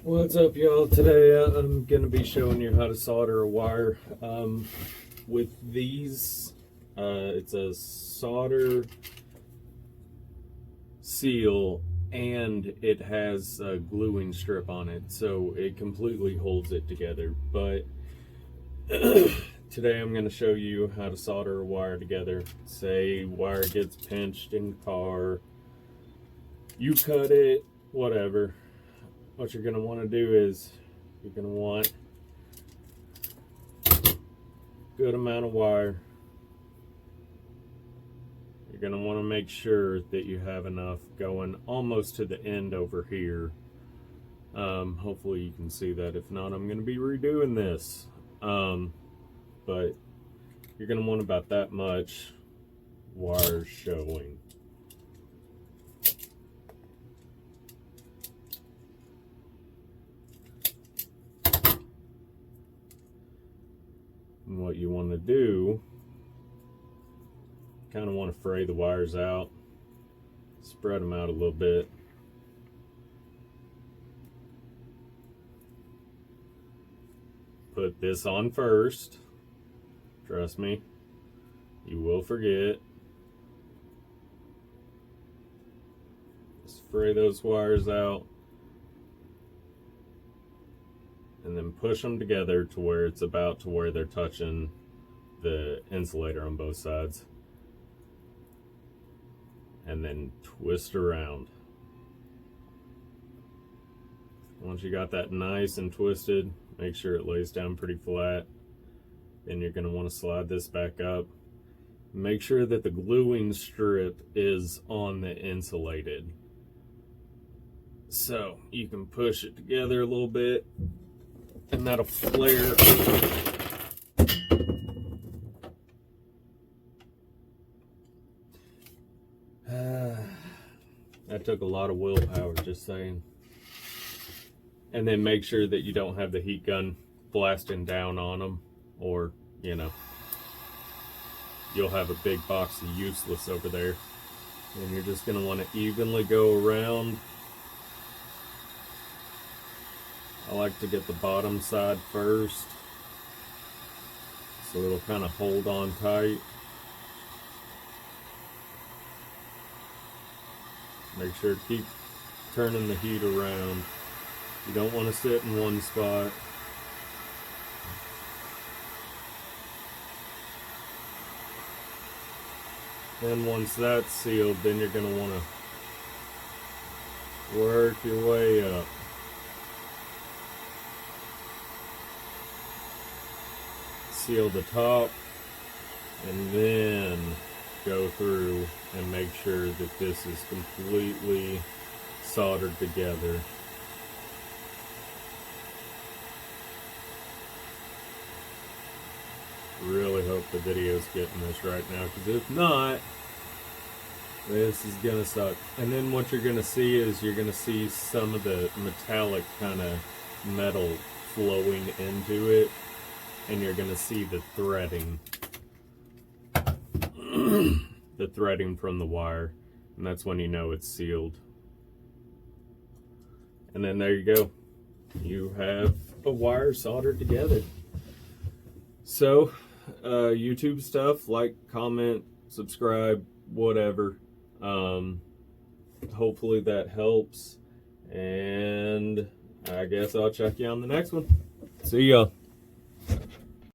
What's up, y'all? Today I'm going to be showing you how to solder a wire with these. It's a solder seal and it has a gluing strip on it, so it completely holds it together. But today I'm going to show you how to solder a wire together. Say wire gets pinched in the car, you cut it, whatever. What you're going to want to do is you're going to want a good amount of wire. You're going to want to make sure that you have enough going almost to the end over here. Hopefully you can see that. If not, I'm going to be redoing this. But you're going to want about that much wire showing. And what you want to do, kind of want to fray the wires out, spread them out a little bit. Put this on first. Trust me, you will forget. Just fray those wires out. And then push them together to where it's about to where they're touching the insulator on both sides. And then twist around. Once you got that nice and twisted, make sure it lays down pretty flat. Then you're going to want to slide this back up. Make sure that the gluing strip is on the insulated. So you can push it together a little bit, and that'll flare. That took a lot of willpower, just saying. And then make sure that you don't have the heat gun blasting down on them, or, you know, you'll have a big box of useless over there. And you're just going to want to evenly go around. I like to get the bottom side first, so it'll kind of hold on tight. Make sure to keep turning the heat around. You don't want to sit in one spot. Then once that's sealed, then you're going to want to work your way up. Seal the top, and then go through and make sure that this is completely soldered together. Really hope the video's getting this right now, because if not, this is gonna suck. And then what you're gonna see is you're gonna see some of the metallic kind of metal flowing into it, and you're gonna see the threading. The threading from the wire, and that's when you know it's sealed. And then there you go, you have a wire soldered together. So YouTube stuff, like, comment, subscribe, whatever. Hopefully that helps, and I guess I'll check you on the next one. See y'all.